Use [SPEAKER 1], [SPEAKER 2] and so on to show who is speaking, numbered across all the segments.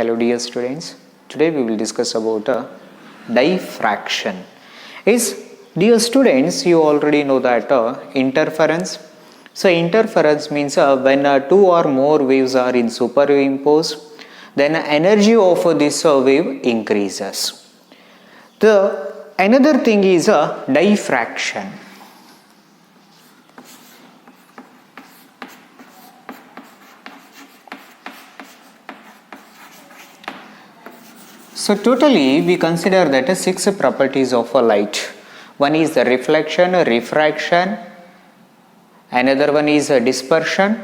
[SPEAKER 1] Hello dear students, today we will discuss about diffraction. Dear students, you already know that interference. So interference means when two or more waves are in superimposed, then energy of this wave increases. The another thing is diffraction. So totally we consider that 6 properties of a light. One is the reflection, refraction, another one is dispersion.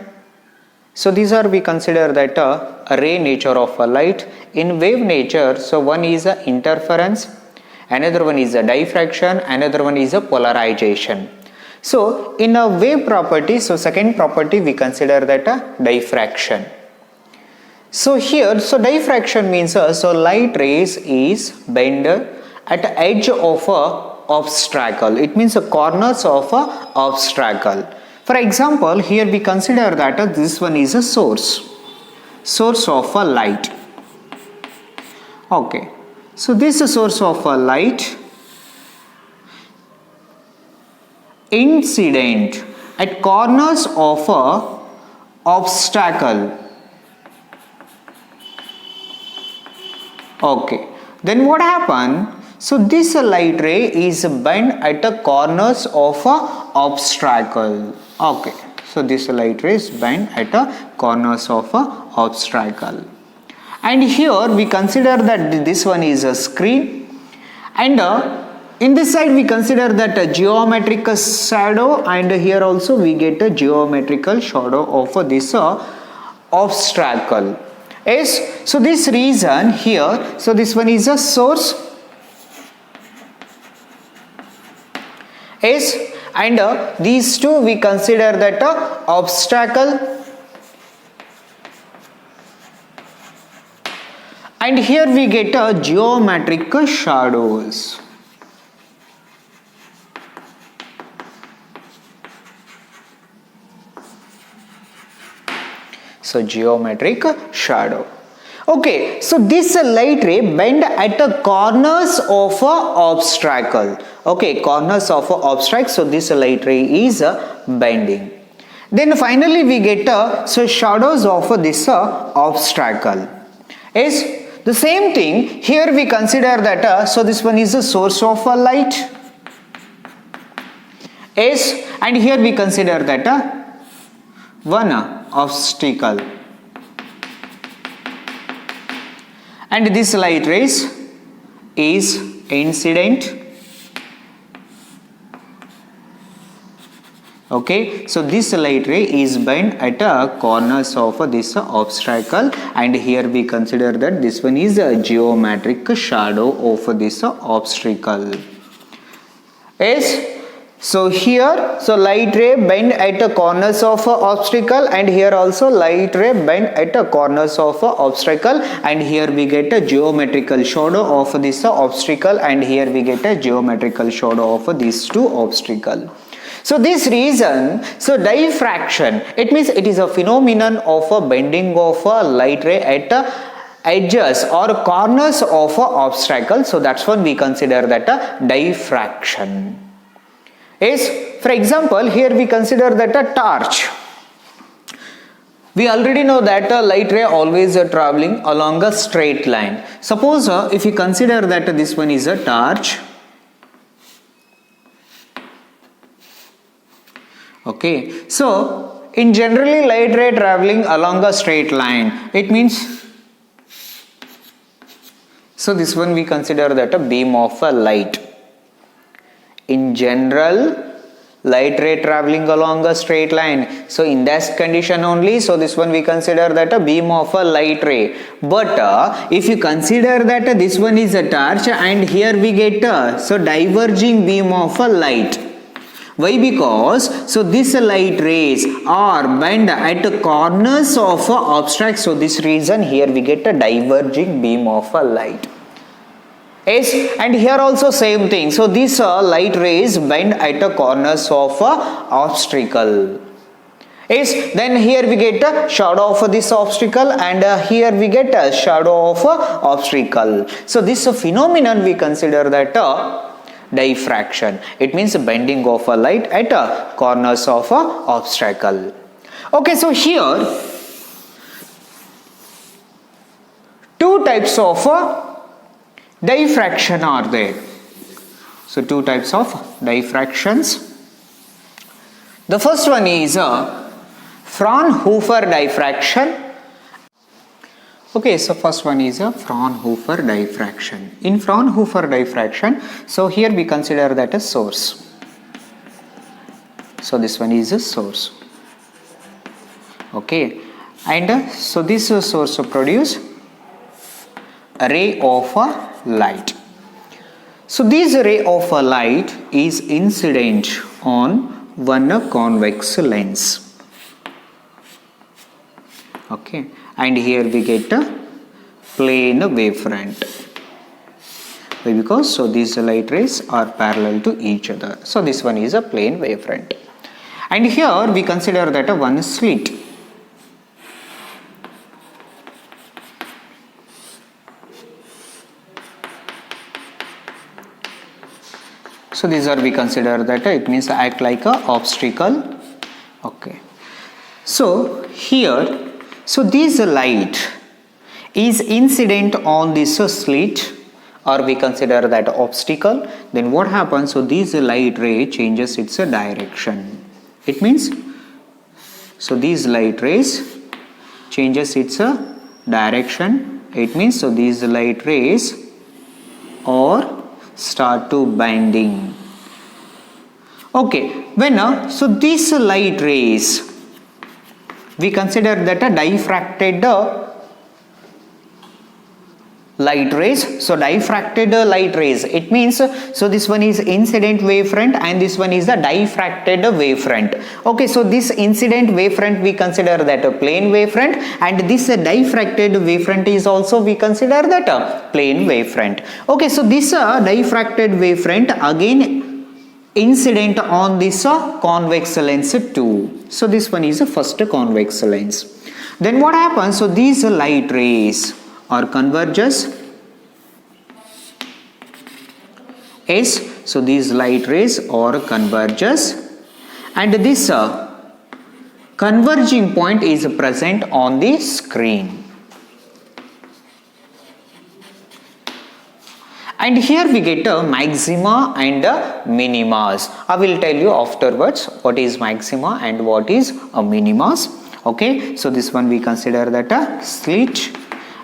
[SPEAKER 1] So these are we consider that a ray nature of a light. In wave nature, so one is a interference, another one is a diffraction, another one is a polarization. So in a wave property, so second property we consider that a diffraction. So here, so diffraction means so light rays is bent at the edge of a obstacle. It means the corners of a obstacle. For example, here we consider that this one is a source of a light. Okay, so this is source of a light incident at corners of a obstacle. Okay, then what happened? So this light ray is bent at the corners of a obstacle. Okay, so this light ray is bent at the corners of a obstacle. And here we consider that this one is a screen, and in this side we consider that a geometrical shadow, and here also we get a geometrical shadow of this obstacle. Yes, so this reason here, so this one is a source. Yes, and these two we consider that obstacle, and here we get a geometric shadows. So geometric shadow. Okay, so this light ray bend at the corners of a obstacle. Okay, corners of a obstacle. So this light ray is bending. Then finally we get so shadows of this obstacle. Yes, the same thing here we consider that so this one is the source of a light. Yes, and here we consider that one obstacle, and this light rays is incident. Okay, so this light ray is bent at a corners of this obstacle, and here we consider that this one is a geometric shadow of this obstacle. Yes. So here, so light ray bend at the corners of a obstacle, and here also light ray bend at the corners of a obstacle, and here we get a geometrical shadow of this obstacle, and here we get a geometrical shadow of these two obstacles. So this reason, so diffraction, it means it is a phenomenon of a bending of a light ray at the edges or corners of a obstacle. So that's what we consider that a diffraction. Yes, for example, here we consider that a torch. We already know that a light ray always traveling along a straight line. Suppose if you consider that this one is a torch. Okay, so in generally light ray traveling along a straight line, it means, so this one we consider that a beam of a light. In general, light ray traveling along a straight line. So in that condition only, so this one we consider that a beam of a light ray. But if you consider that this one is a torch, and here we get so diverging beam of a light. Why? Because so this light rays are bent at the corners of a obstacle. So this reason here we get a diverging beam of a light. Yes, and here also same thing. So this light rays bend at the corners of a obstacle. Yes, then here we get a shadow of this obstacle, and here we get a shadow of obstacle. So this phenomenon we consider that diffraction. It means bending of a light at corners of a obstacle. Okay, so here two types of diffraction are there. So two types of diffractions. The first one is Fraunhofer diffraction. Okay, so first one is a Fraunhofer diffraction. In Fraunhofer diffraction, so here we consider that a source. So this one is a source. Okay, and so this source produce a ray of light. So this ray of light is incident on one convex lens. Okay, and here we get a plane wavefront. Why? Because so these light rays are parallel to each other. So this one is a plane wavefront. And here we consider that a one slit. So these are we consider that it means act like a obstacle. Okay. So here, so this light is incident on this slit, or we consider that obstacle. Then what happens? So this light ray changes its direction. It means so these light rays changes its direction. It means so these light rays or start to bending. Okay, when so these light rays we consider that a diffracted light rays. So diffracted light rays, it means so this one is incident wavefront and this one is the diffracted wavefront. Okay, so this incident wavefront we consider that a plane wavefront, and this diffracted wavefront is also we consider that a plane wavefront. Okay, so this diffracted wavefront again incident on this convex lens too. So this one is the first convex lens. Then what happens? So these light rays or converges. Yes, so these light rays or converges, and this converging point is present on the screen. And here we get a maxima and a minimas. I will tell you afterwards what is maxima and what is a minimas. Okay, so this one we consider that a slit,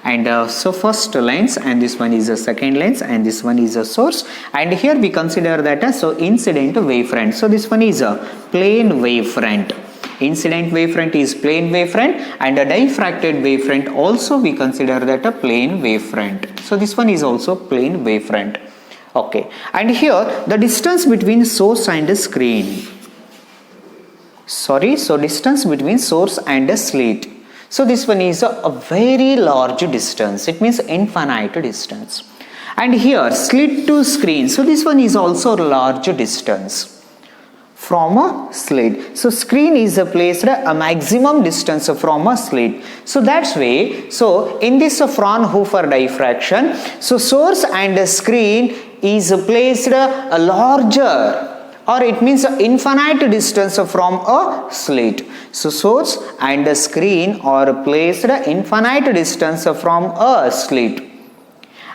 [SPEAKER 1] and so first lens, and this one is a second lens, and this one is a source, and here we consider that a so incident wavefront. So this one is a plane wavefront. Incident wavefront is plane wavefront, and a diffracted wavefront also we consider that a plane wavefront. So this one is also plane wavefront. Okay, and here the distance between source and a screen. So distance between source and a slit. So this one is a very large distance. It means infinite distance. And here slit to screen. So this one is also a large distance from a slit. So screen is placed a maximum distance from a slit. So that's way. So in this Fraunhofer diffraction, so source and screen is placed a larger, or it means infinite distance from a slit. So source and screen are placed infinite distance from a slit.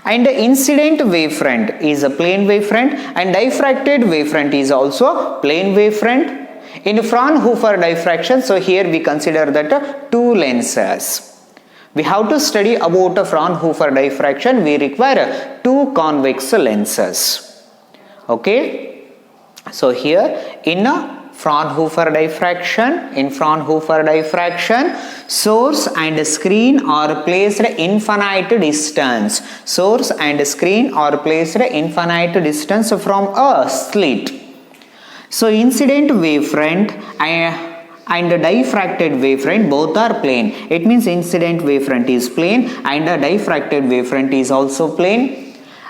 [SPEAKER 1] And the incident wavefront is a plane wavefront, and diffracted wavefront is also plane wavefront. In Fraunhofer diffraction, so here we consider that two lenses. We have to study about a Fraunhofer diffraction. We require two convex lenses. Okay. So here in a Fraunhofer diffraction, source and screen are placed infinite distance. Source and screen are placed infinite distance from a slit. So incident wavefront and diffracted wavefront both are plane. It means incident wavefront is plane and diffracted wavefront is also plane.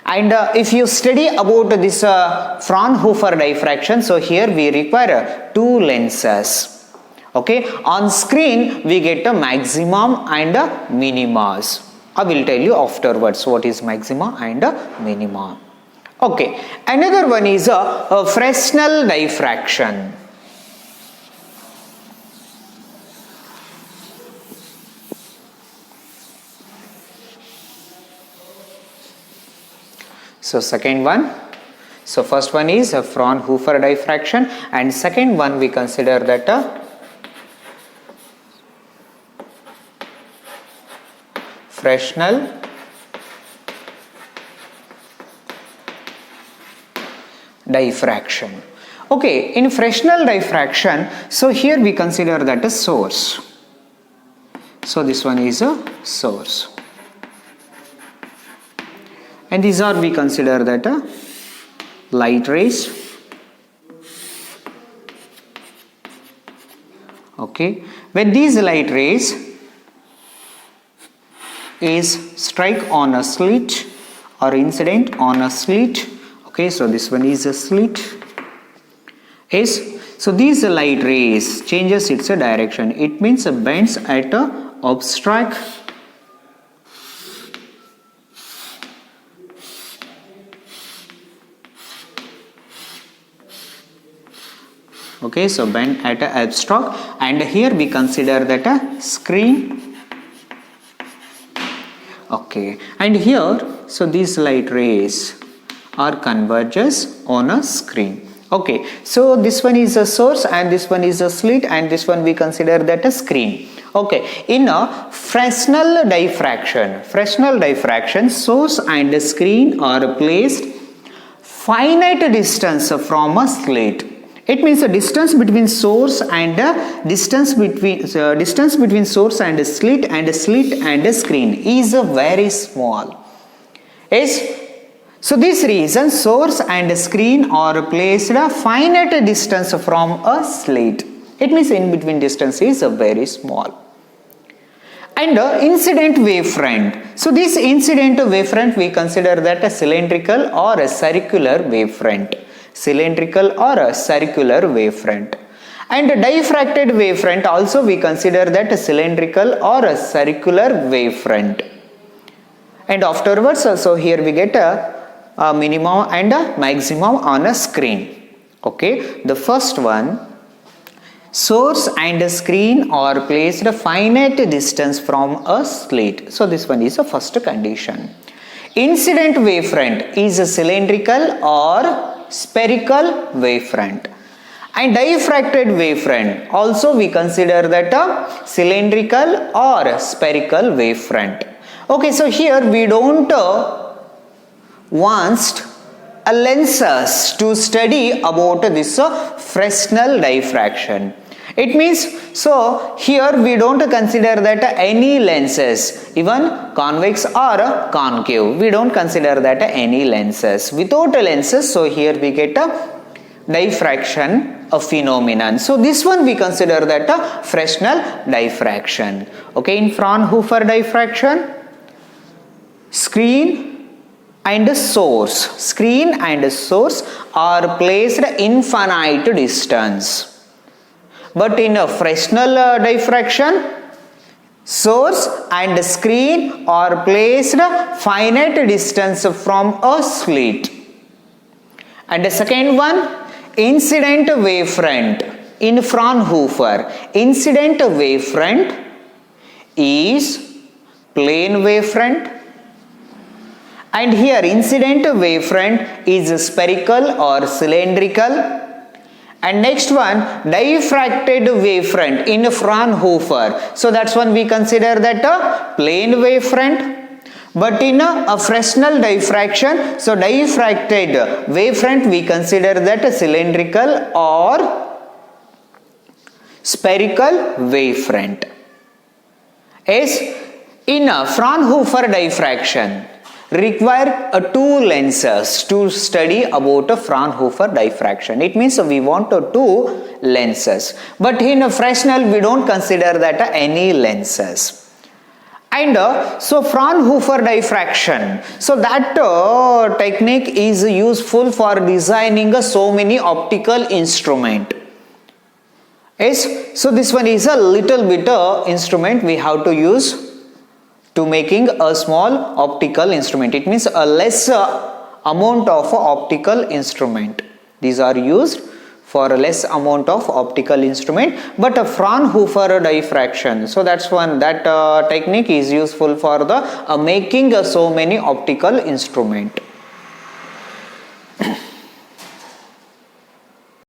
[SPEAKER 1] And if you study about this Fraunhofer diffraction, so here we require two lenses. Okay, on screen we get a maximum and a minimas. I will tell you afterwards what is maxima and a minima. Okay, another one is a Fresnel diffraction. So second one, so first one is a Fraunhofer diffraction, and second one we consider that a Fresnel diffraction. Okay, in Fresnel diffraction, so here we consider that a source. So this one is a source. And these are we consider that a light rays. Okay, when these light rays is strike on a slit or incident on a slit. Okay, so this one is a slit. Yes, so these light rays changes its direction. It means bends at a obstruct. Okay, so bend at a obstruct, and here we consider that a screen. Okay, and here so these light rays are converges on a screen. Okay, so this one is a source and this one is a slit, and this one we consider that a screen. Okay, in a Fresnel diffraction, source and screen are placed finite distance from a slit. It means the distance between source and distance between source and slit and screen is very small. Yes. So this reason source and screen are placed a finite distance from a slit. It means in between distance is very small. And incident wavefront. So this incident wavefront we consider that a cylindrical or a circular wavefront. Cylindrical or a circular wavefront. And diffracted wavefront also we consider that a cylindrical or a circular wavefront. And afterwards so here we get a minimum and a maximum on a screen. Okay, the first one, source and screen are placed a finite distance from a slit. So this one is the first condition. Incident wavefront is a cylindrical or spherical wavefront, and diffracted wavefront also we consider that a cylindrical or spherical wavefront. Okay, so here we don't want lenses to study about this Fresnel diffraction. It means, so here we don't consider that any lenses, even convex or concave, we don't consider that any lenses. Without lenses, so here we get a diffraction a phenomenon. So this one we consider that a Fresnel diffraction. Okay, in Fraunhofer diffraction, screen and source are placed infinite distance. But in a Fresnel diffraction, source and screen are placed finite distance from a slit. And the second one, incident wavefront. In Fraunhofer, incident wavefront is plane wavefront, and here incident wavefront is spherical or cylindrical. And next one, diffracted wavefront in Fraunhofer. So that's one we consider that a plane wavefront. But in a Fresnel diffraction, so diffracted wavefront we consider that a cylindrical or spherical wavefront. As in a Fraunhofer diffraction, require two lenses to study about a Fraunhofer diffraction. It means we want two lenses, but in a Fresnel we don't consider that any lenses. And so Fraunhofer diffraction, so that technique is useful for designing so many optical instrument. Yes, so this one is a little bit instrument we have to use to making a small optical instrument. It means a less amount of optical instrument. These are used for a less amount of optical instrument, but a Fraunhofer diffraction. So that's one, that technique is useful for the making so many optical instrument.